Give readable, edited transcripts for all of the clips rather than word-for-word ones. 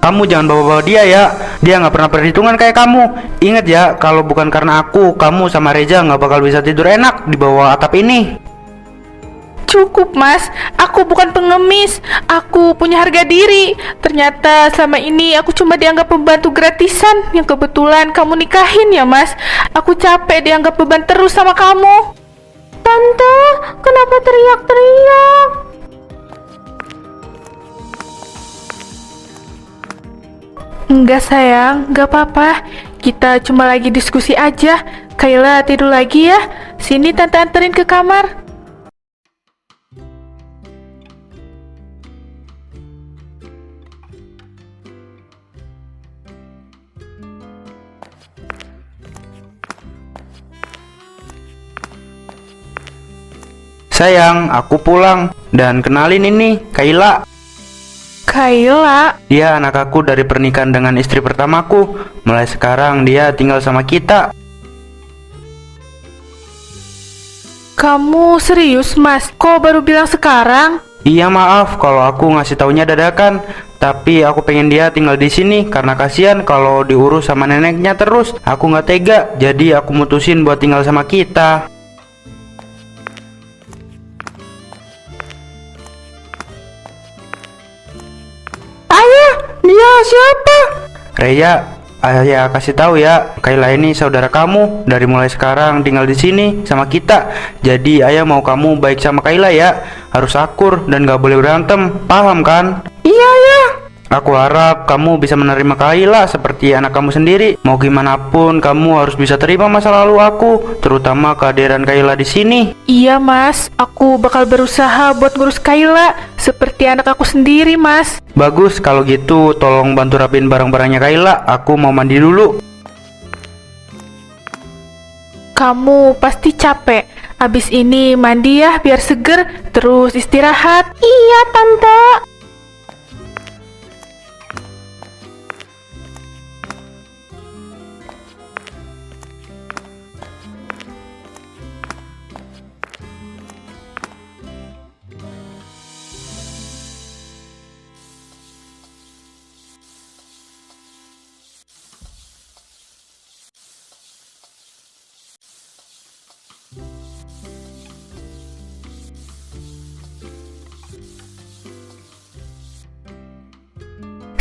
kamu jangan bawa-bawa dia ya. Dia nggak pernah perhitungan kayak kamu. Ingat ya, kalau bukan karena aku, kamu sama Reza nggak bakal bisa tidur enak di bawah atap ini. Cukup mas, aku bukan pengemis, aku punya harga diri. Ternyata selama ini aku cuma dianggap pembantu gratisan yang kebetulan kamu nikahin ya mas. Aku capek dianggap beban terus sama kamu. Tante, kenapa teriak-teriak? Enggak sayang, enggak apa-apa. Kita cuma lagi diskusi aja. Kayla tidur lagi ya. Sini tante anterin ke kamar. Sayang, aku pulang. Dan kenalin ini, Kayla. Kayla, Dia anak aku dari pernikahan dengan istri pertamaku. Mulai sekarang dia tinggal sama kita. kamu serius mas? Kok baru bilang sekarang? Iya maaf kalau aku ngasih taunya dadakan. Tapi aku pengen dia tinggal di sini karena kasihan kalau diurus sama neneknya terus. Aku nggak tega, jadi aku mutusin buat tinggal sama kita. Ayah, dia siapa? Reya, ayah kasih tahu ya, Kayla ini saudara kamu. Dari mulai sekarang tinggal di sini sama kita. Jadi ayah mau kamu baik sama Kayla ya. Harus akur dan gak boleh berantem. Paham kan? Iya ya. Aku harap kamu bisa menerima Kayla seperti anak kamu sendiri. Mau gimana pun kamu harus bisa terima masa lalu aku, terutama kehadiran Kayla di sini. Iya mas, aku bakal berusaha buat ngurus Kayla seperti anak aku sendiri mas. Bagus kalau gitu, tolong bantu rapin barang-barangnya Kayla. Aku mau mandi dulu. Kamu pasti capek. Abis ini mandi ya biar seger, terus istirahat. Iya, Tante.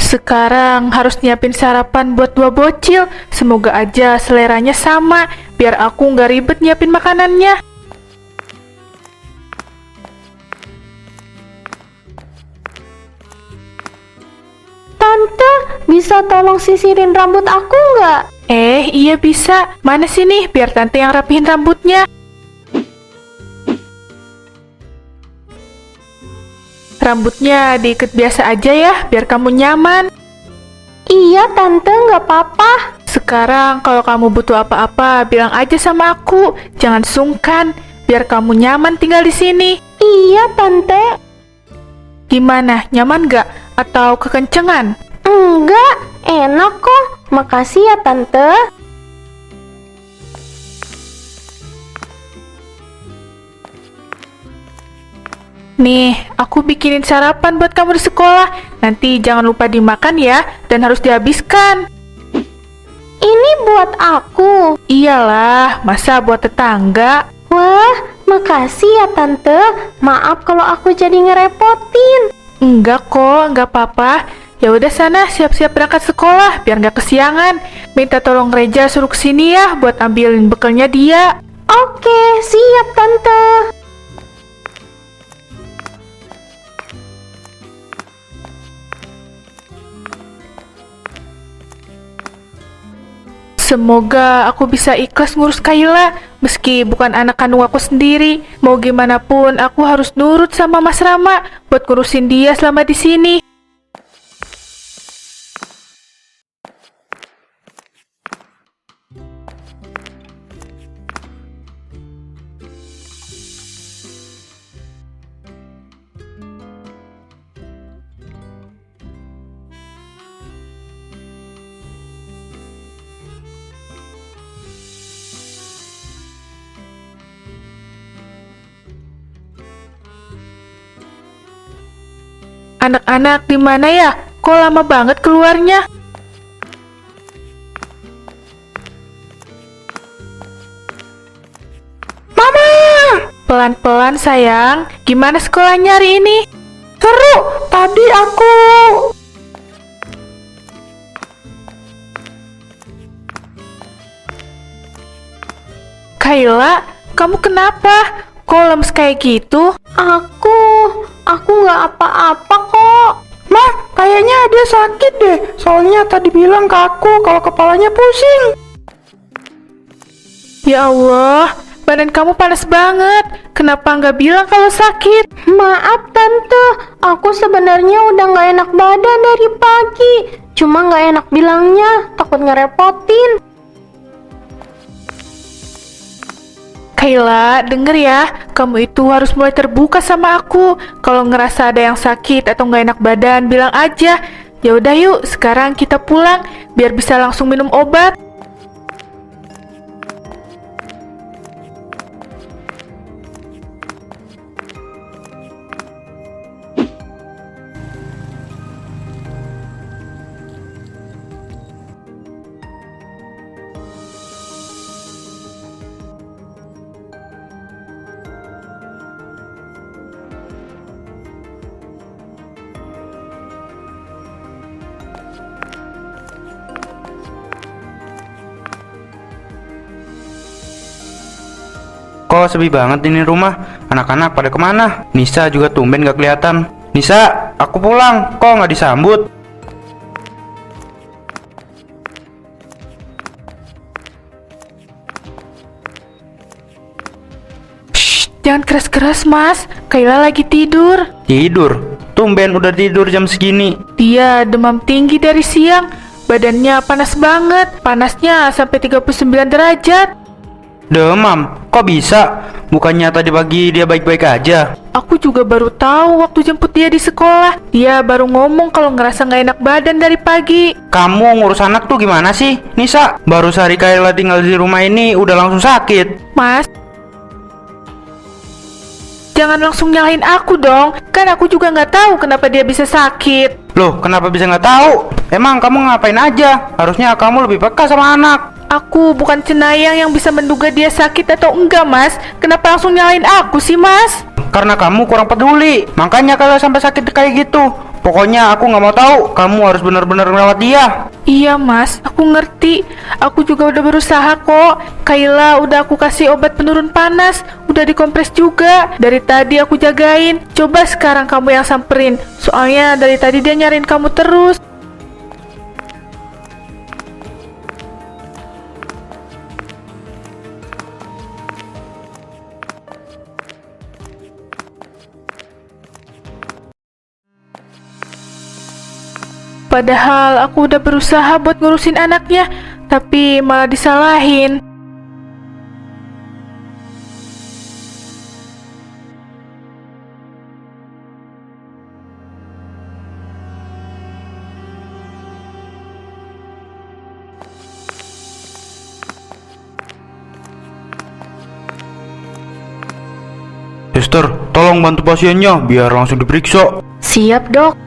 Sekarang harus nyiapin sarapan buat dua bocil. Semoga aja seleranya sama, biar aku nggak ribet nyiapin makanannya. Tante, bisa tolong sisirin rambut aku nggak? Iya bisa. Mana sini? Biar tante yang rapihin rambutnya. Rambutnya diikat biasa aja ya, biar kamu nyaman. Iya, Tante, nggak apa-apa. Sekarang kalau kamu butuh apa-apa, bilang aja sama aku. Jangan sungkan, biar kamu nyaman tinggal di sini. Iya, Tante. Gimana? Nyaman nggak? Atau kekencengan? Enggak, enak kok. Makasih ya, Tante. Nih, aku bikinin sarapan buat kamu di sekolah. Nanti jangan lupa dimakan ya, dan harus dihabiskan. Ini buat aku. Iyalah, masa buat tetangga? Wah, makasih ya, Tante. Maaf kalau aku jadi ngerepotin. Enggak kok, enggak apa-apa. Ya udah sana siap-siap berangkat sekolah biar nggak kesiangan. Minta tolong Reja suruh kesini ya buat ambilin bekalnya dia. Oke, siap, Tante. Semoga aku bisa ikhlas ngurus Kayla, meski bukan anak kandung aku sendiri. Mau gimana pun aku harus nurut sama Mas Rama buat ngurusin dia selama di sini. Anak-anak di mana ya? Kok lama banget keluarnya? Mama! Pelan-pelan sayang, gimana sekolahnya hari ini? Seru, tadi aku... Kayla, kamu kenapa? Kok lemes kayak gitu? Aku nggak apa-apa kok. Mah, kayaknya dia sakit deh. Soalnya tadi bilang ke aku kalau kepalanya pusing. Ya Allah, badan kamu panas banget. Kenapa nggak bilang kalau sakit? Maaf tante, aku sebenarnya udah nggak enak badan dari pagi. Cuma nggak enak bilangnya, takut ngerepotin. Kayla, denger ya, kamu itu harus mulai terbuka sama aku. Kalau ngerasa ada yang sakit atau nggak enak badan, bilang aja. Ya udah yuk, sekarang kita pulang, biar bisa langsung minum obat. Kok sepi banget ini rumah? Anak-anak pada kemana? Nisa juga tumben gak kelihatan. Nisa, aku pulang. Kok nggak disambut? Shh, jangan keras-keras mas, Kayla lagi tidur. Tidur? Tumben udah tidur jam segini. Dia demam tinggi dari siang, badannya panas banget, panasnya sampai 39 derajat. Demam? Kok bisa? Bukannya tadi pagi dia baik-baik aja? Aku juga baru tahu waktu jemput dia di sekolah. Dia baru ngomong kalau ngerasa nggak enak badan dari pagi. Kamu ngurus anak tuh gimana sih, Nisa? Baru sehari Kayla tinggal di rumah ini udah langsung sakit. Mas, jangan langsung nyalahin aku dong. Kan aku juga nggak tahu kenapa dia bisa sakit. Loh, kenapa bisa nggak tahu? Emang kamu ngapain aja? Harusnya kamu lebih peka sama anak. Aku bukan cenayang yang bisa menduga dia sakit atau enggak, Mas. Kenapa langsung nyalahin aku sih, Mas? Karena kamu kurang peduli. Makanya kalau sampai sakit kayak gitu. Pokoknya aku nggak mau tahu. Kamu harus benar-benar merawat dia. Iya, Mas. Aku ngerti. Aku juga udah berusaha kok. Kayla udah aku kasih obat penurun panas. Udah dikompres juga. Dari tadi aku jagain. Coba sekarang kamu yang samperin. Soalnya dari tadi dia nyariin kamu terus. Padahal aku udah berusaha buat ngurusin anaknya, tapi malah disalahin. Suster, tolong bantu pasiennya biar langsung diperiksa. Siap dok.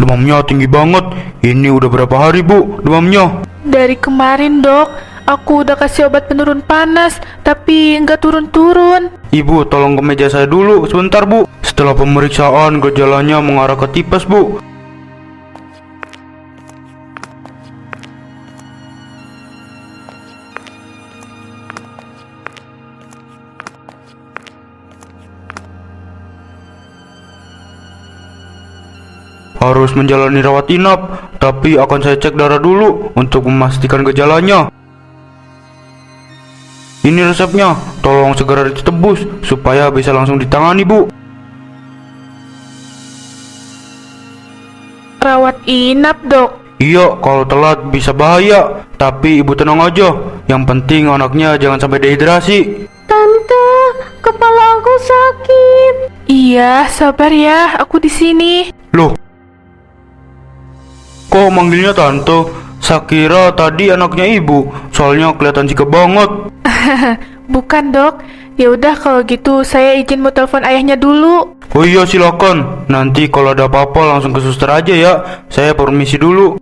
Demamnya tinggi banget. Ini udah berapa hari, Bu, demamnya? Dari kemarin, Dok. Aku udah kasih obat penurun panas, tapi nggak turun-turun. Ibu, tolong ke meja saya dulu sebentar, Bu. Setelah pemeriksaan, gejalanya mengarah ke tipes, Bu. Harus menjalani rawat inap, tapi akan saya cek darah dulu untuk memastikan gejalanya. Ini resepnya, tolong segera ditebus supaya bisa langsung ditangani, Bu. Rawat inap, Dok. Iya, kalau telat bisa bahaya. Tapi ibu tenang aja. Yang penting anaknya jangan sampai dehidrasi. Tante, kepala aku sakit. Iya, sabar ya, aku di sini. Loh, kok manggilnya tante? Sakira tadi anaknya ibu. Soalnya kelihatan jika banget. Bukan, Dok. Ya udah kalau gitu saya izin mau telepon ayahnya dulu. Oh iya, silakan. Nanti kalau ada apa-apa langsung ke suster aja ya. Saya permisi dulu.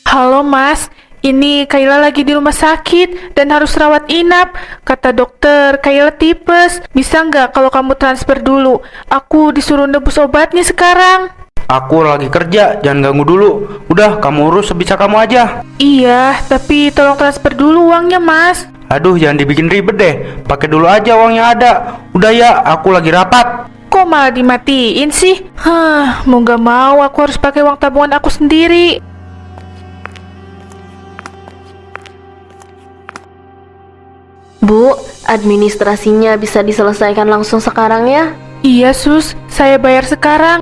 Halo Mas, ini Kayla lagi di rumah sakit dan harus rawat inap. Kata dokter, Kayla tipes. Bisa nggak kalau kamu transfer dulu? Aku disuruh nebus obatnya sekarang. Aku lagi kerja, jangan ganggu dulu. Udah, kamu urus sebisa kamu aja. Iya, tapi tolong transfer dulu uangnya Mas. Aduh, jangan dibikin ribet deh. Pakai dulu aja uang yang ada. Udah ya, aku lagi rapat. Kok malah dimatiin sih? Mau nggak mau aku harus pakai uang tabungan aku sendiri. Bu, administrasinya bisa diselesaikan langsung sekarang ya? Iya Sus, saya bayar sekarang.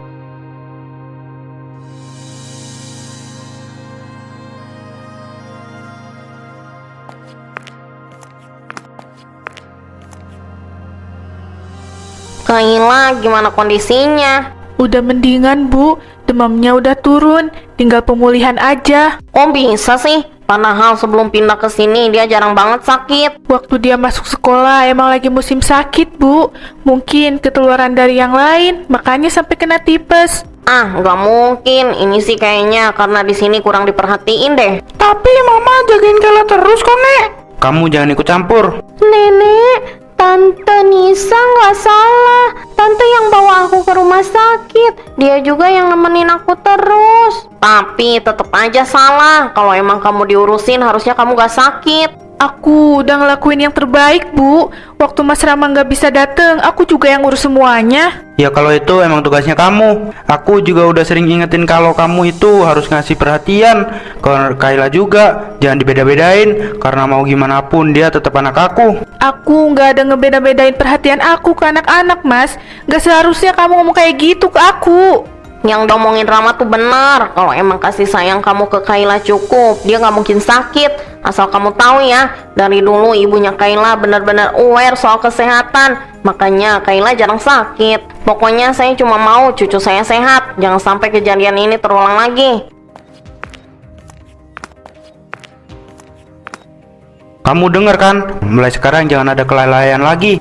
Kayla, gimana kondisinya? Udah mendingan Bu, demamnya udah turun, tinggal pemulihan aja. Kok bisa sih? Padahal sebelum pindah ke sini dia jarang banget sakit. Waktu dia masuk sekolah emang lagi musim sakit Bu. Mungkin ketularan dari yang lain, makanya sampai kena tipes. Ah, nggak mungkin. Ini sih kayaknya karena di sini kurang diperhatiin deh. Tapi Mama jagain Kayla terus kok Nek. Kamu jangan ikut campur. Nenek, Tante Nisa nggak salah. Tante yang bawa aku ke rumah sakit. Dia juga yang nemenin aku terus. Tapi tetap aja salah. Kalau emang kamu diurusin, harusnya kamu gak sakit. Aku udah ngelakuin yang terbaik Bu. Waktu Mas Rama nggak bisa dateng, aku juga yang ngurus semuanya. Ya kalau itu emang tugasnya kamu. Aku juga udah sering ingetin kalau kamu itu harus ngasih perhatian ke Kayla juga. Jangan dibeda-bedain, karena mau gimana pun dia tetap anak aku. Aku nggak ada ngebeda-bedain perhatian aku ke anak-anak Mas. Nggak seharusnya kamu ngomong kayak gitu ke aku. Yang diomongin Rama tuh benar. Kalau emang kasih sayang kamu ke Kayla cukup, dia nggak mungkin sakit. Asal kamu tahu ya, dari dulu ibunya Kayla benar-benar aware soal kesehatan. Makanya Kayla jarang sakit. Pokoknya saya cuma mau cucu saya sehat. Jangan sampai kejadian ini terulang lagi. Kamu denger kan? Mulai sekarang jangan ada kelalaian lagi.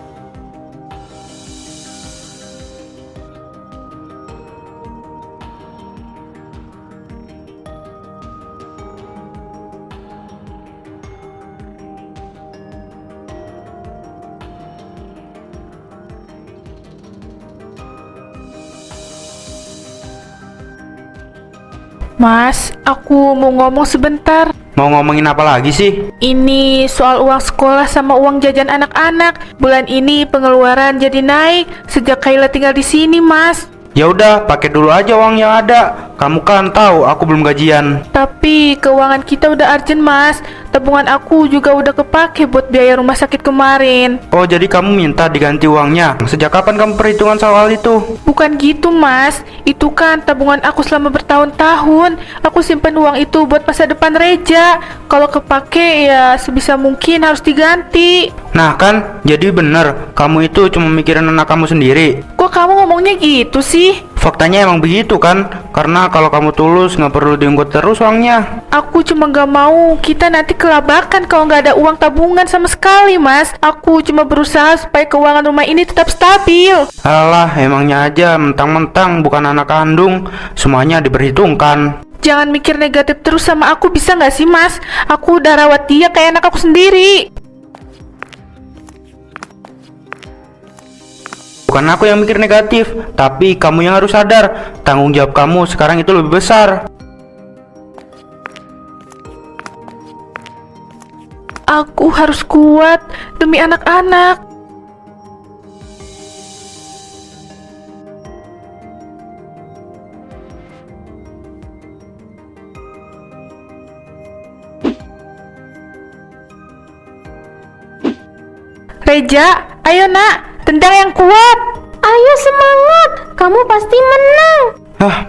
Mas, aku mau ngomong sebentar. Mau ngomongin apa lagi sih? Ini soal uang sekolah sama uang jajan anak-anak. Bulan ini pengeluaran jadi naik sejak Kayla tinggal di sini, Mas. Ya udah, pakai dulu aja uang yang ada. Kamu kan tahu aku belum gajian. Tapi keuangan kita udah urgent, Mas. Tabungan aku juga udah kepake buat biaya rumah sakit kemarin. Oh, jadi kamu minta diganti uangnya. Sejak kapan kamu perhitungan soal itu? Bukan gitu, Mas. Itu kan tabungan aku selama bertahun-tahun. Aku simpen uang itu buat masa depan Reja. Kalau kepake ya sebisa mungkin harus diganti. Nah kan, jadi bener. Kamu itu cuma mikirin anak kamu sendiri. Kok kamu ngomongnya gitu sih? Faktanya emang begitu kan? Karena kalau kamu tulus nggak perlu diungkut terus uangnya. Aku cuma gak mau kita nanti kelabakan kalau nggak ada uang tabungan sama sekali, Mas. Aku cuma berusaha supaya keuangan rumah ini tetap stabil. Alah, emangnya aja mentang-mentang bukan anak kandung, semuanya diperhitungkan. Jangan mikir negatif terus sama aku, bisa nggak sih, Mas? Aku udah rawat dia kayak anak aku sendiri. Bukan aku yang mikir negatif, tapi kamu yang harus sadar. Tanggung jawab kamu sekarang itu lebih besar. Aku harus kuat demi anak-anak. Reja, Ayo nak, tendang yang kuat. Ayo semangat, kamu pasti menang.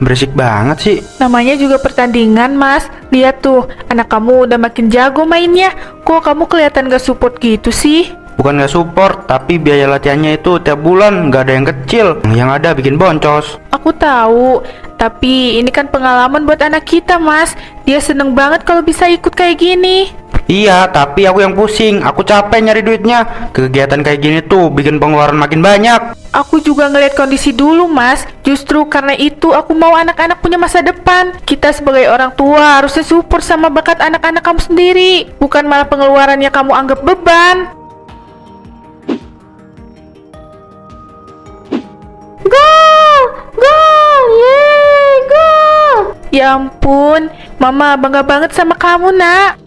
Berisik banget sih. Namanya juga pertandingan, Mas. Lihat tuh, anak kamu udah makin jago mainnya. Kok kamu kelihatan gak support gitu sih? Bukan gak support, tapi biaya latihannya itu tiap bulan gak ada yang kecil. Yang ada bikin boncos. Aku tahu, tapi ini kan pengalaman buat anak kita, Mas. Dia seneng banget kalau bisa ikut kayak gini. Iya, tapi aku yang pusing. Aku capek nyari duitnya. Kegiatan kayak gini tuh bikin pengeluaran makin banyak. Aku juga ngeliat kondisi dulu, Mas. Justru karena itu aku mau anak-anak punya masa depan. Kita sebagai orang tua harusnya support sama bakat anak-anak kamu sendiri, bukan malah pengeluaran yang kamu anggap beban. Gol! Gol! Yeay, gol! Ya ampun, Mama bangga banget sama kamu, nak.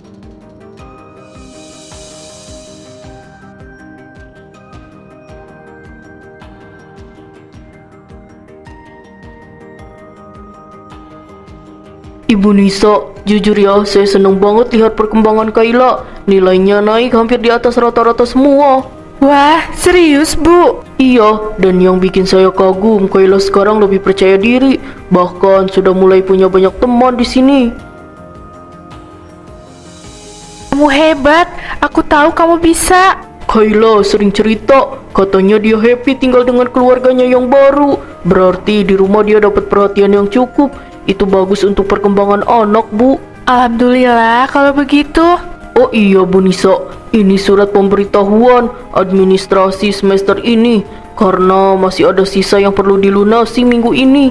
Ibu Nisa, jujur ya, saya seneng banget lihat perkembangan Kayla. Nilainya naik hampir di atas rata-rata semua. Wah, serius, Bu? Iya, dan yang bikin saya kagum, Kayla sekarang lebih percaya diri. Bahkan sudah mulai punya banyak teman di sini. Kamu hebat, aku tahu kamu bisa. Kayla sering cerita, katanya dia happy tinggal dengan keluarganya yang baru. Berarti di rumah dia dapat perhatian yang cukup. Itu bagus untuk perkembangan anak, Bu. Alhamdulillah kalau begitu. Oh iya, Bu Nisa, ini surat pemberitahuan administrasi semester ini karena masih ada sisa yang perlu dilunasi minggu ini.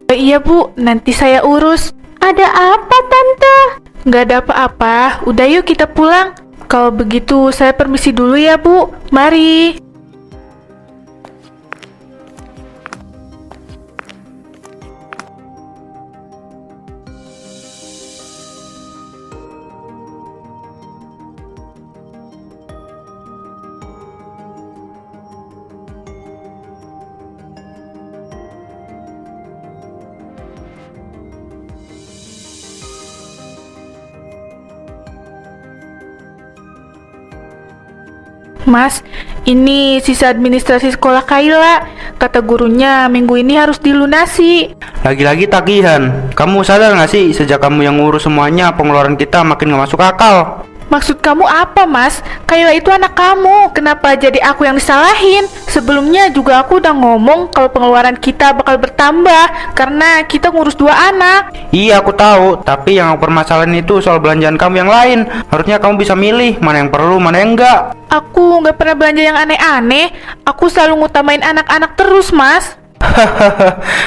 Oh, iya, Bu, nanti saya urus. Ada apa, Tante? Nggak ada apa-apa, udah yuk kita pulang. Kalau begitu saya permisi dulu ya, Bu. Mari. Mas, ini sisa administrasi sekolah Kayla. Kata gurunya minggu ini harus dilunasi. Lagi-lagi tagihan. Kamu sadar gak sih, sejak kamu yang ngurus semuanya, pengeluaran kita makin gak masuk akal. Maksud kamu apa, Mas? Kayla itu anak kamu. Kenapa jadi aku yang disalahin? Sebelumnya juga aku udah ngomong kalau pengeluaran kita bakal bertambah karena kita ngurus 2 anak. Iya, aku tahu, tapi yang aku permasalahin itu soal belanjaan kamu yang lain. Harusnya kamu bisa milih mana yang perlu, mana yang enggak. Aku nggak pernah belanja yang aneh-aneh. Aku selalu ngutamain anak-anak terus, Mas.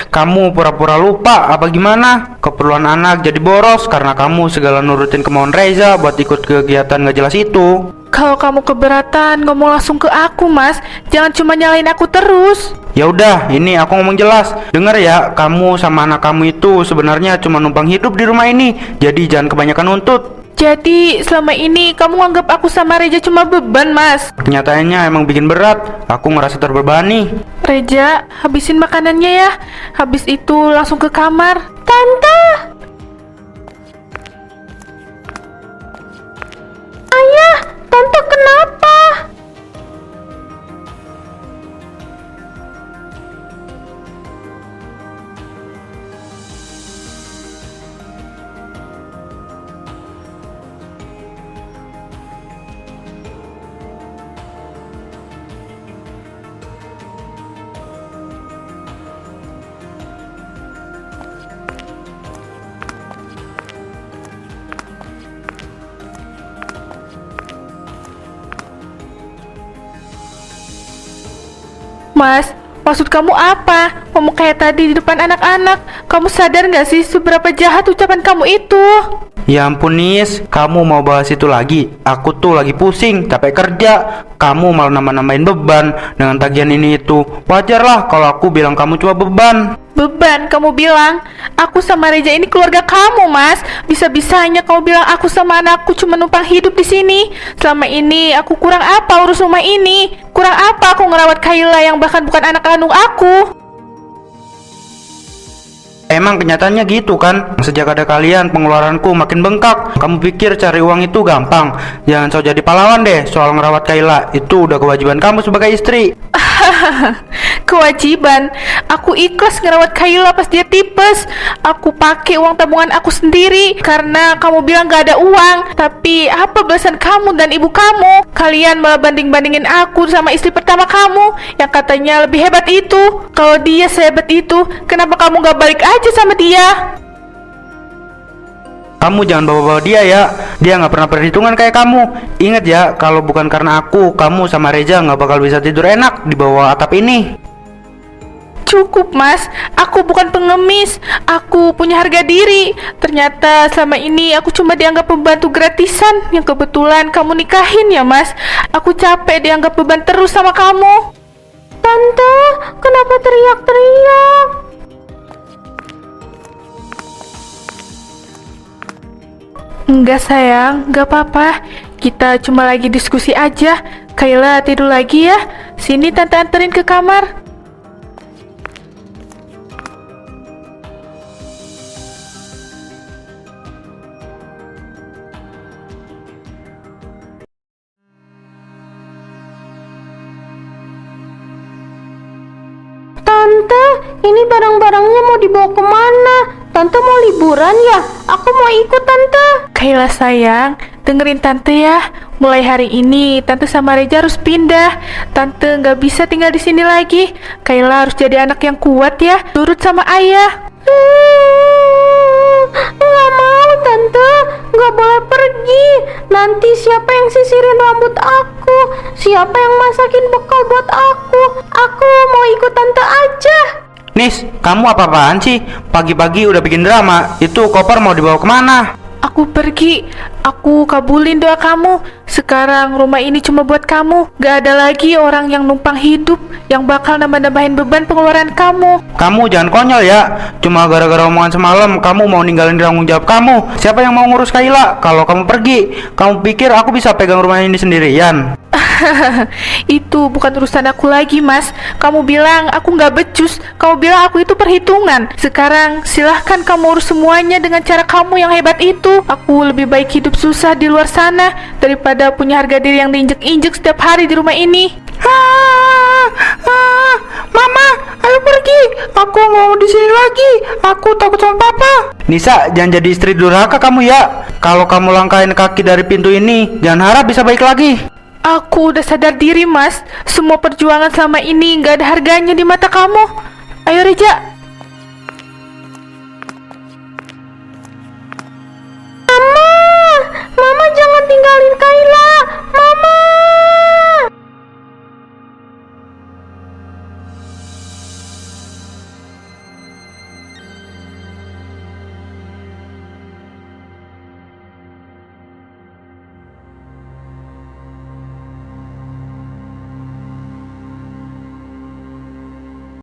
Kamu pura-pura lupa apa gimana? Keperluan anak jadi boros karena kamu segala nurutin kemauan Reza buat ikut kegiatan gak jelas itu. Kalau kamu keberatan, ngomong langsung ke aku, Mas. Jangan cuma nyalain aku terus. Ya udah, ini aku ngomong jelas. Dengar ya, kamu sama anak kamu itu sebenarnya cuma numpang hidup di rumah ini. Jadi jangan kebanyakan nuntut. Jadi selama ini kamu anggap aku sama Reja cuma beban, Mas. Kenyataannya emang bikin berat. Aku ngerasa terbebani. Reja, habisin makanannya ya. Habis itu langsung ke kamar. Tante! Ayah, Tante kenapa? Mas, maksud kamu apa? Ngomong kayak tadi di depan anak-anak. Kamu sadar gak sih seberapa jahat ucapan kamu itu? Ya ampun Nis, kamu mau bahas itu lagi? Aku tuh lagi pusing, capek kerja. Kamu malah nambah-nambahin beban dengan tagihan ini itu. Wajar lah kalau aku bilang kamu cuma beban. Beban kamu bilang? Aku sama Reja ini keluarga kamu, Mas. Bisa-bisanya kamu bilang aku sama anakku cuma numpang hidup di sini. Selama ini aku kurang apa urus rumah ini? Kurang apa aku ngerawat Kayla yang bahkan bukan anak kandung aku? Emang kenyataannya gitu kan? Sejak ada kalian, pengeluaranku makin bengkak. Kamu pikir cari uang itu gampang? Jangan sok jadi pahlawan deh soal ngerawat Kayla. Itu udah kewajiban kamu sebagai istri. Kewajiban? Aku ikhlas ngerawat Kayla pas dia tipes. Aku pakai uang tabungan aku sendiri karena kamu bilang gak ada uang. Tapi apa balasan kamu dan ibu kamu? Kalian malah banding-bandingin aku sama istri pertama kamu yang katanya lebih hebat itu. Kalau dia sehebat itu, kenapa kamu gak balik aja sama dia? Kamu jangan bawa-bawa dia ya. Dia nggak pernah perhitungan kayak kamu. Ingat ya, kalau bukan karena aku, kamu sama Reza nggak bakal bisa tidur enak di bawah atap ini. Cukup mas, aku bukan pengemis. Aku punya harga diri. Ternyata selama ini aku cuma dianggap pembantu gratisan yang kebetulan kamu nikahin ya mas. Aku capek dianggap beban terus sama kamu. Tante, kenapa teriak-teriak? Enggak sayang, enggak apa-apa. Kita cuma lagi diskusi aja. Kayla tidur lagi ya. Sini tante anterin ke kamar. Tante, ini barang-barangnya mau dibawa kemana? Tante mau liburan ya? Aku mau ikut tante. Kayla sayang, dengerin tante ya. Mulai hari ini tante sama Reza harus pindah. Tante nggak bisa tinggal di sini lagi. Kayla harus jadi anak yang kuat ya. Turut sama ayah. Nggak mau tante, nggak boleh pergi. Nanti siapa yang sisirin rambut aku? Siapa yang masakin bekal buat aku? Aku mau ikut tante aja. Nis, kamu apa-apaan sih? Pagi-pagi udah bikin drama. Itu koper mau dibawa kemana? Aku pergi. Aku kabulin doa kamu. Sekarang rumah ini cuma buat kamu. Gak ada lagi orang yang numpang hidup yang bakal nambah-nambahin beban pengeluaran kamu. Kamu jangan konyol ya. Cuma gara-gara omongan semalam kamu mau ninggalin tanggung jawab kamu. Siapa yang mau ngurus Kayla kalau kamu pergi? Kamu pikir aku bisa pegang rumah ini sendirian? Itu bukan urusan aku lagi mas. Kamu bilang aku nggak becus. Kamu bilang aku itu perhitungan. Sekarang silahkan kamu urus semuanya dengan cara kamu yang hebat itu. Aku lebih baik hidup susah di luar sana daripada punya harga diri yang diinjek-injek setiap hari di rumah ini. Mama, ayo pergi. Aku nggak mau di sini lagi. Aku takut sama papa. Nisa, jangan jadi istri durhaka kamu ya. Kalau kamu langkahin kaki dari pintu ini, jangan harap bisa baik lagi. Aku udah sadar diri mas. Semua perjuangan selama ini nggak ada harganya di mata kamu. Ayo Reja,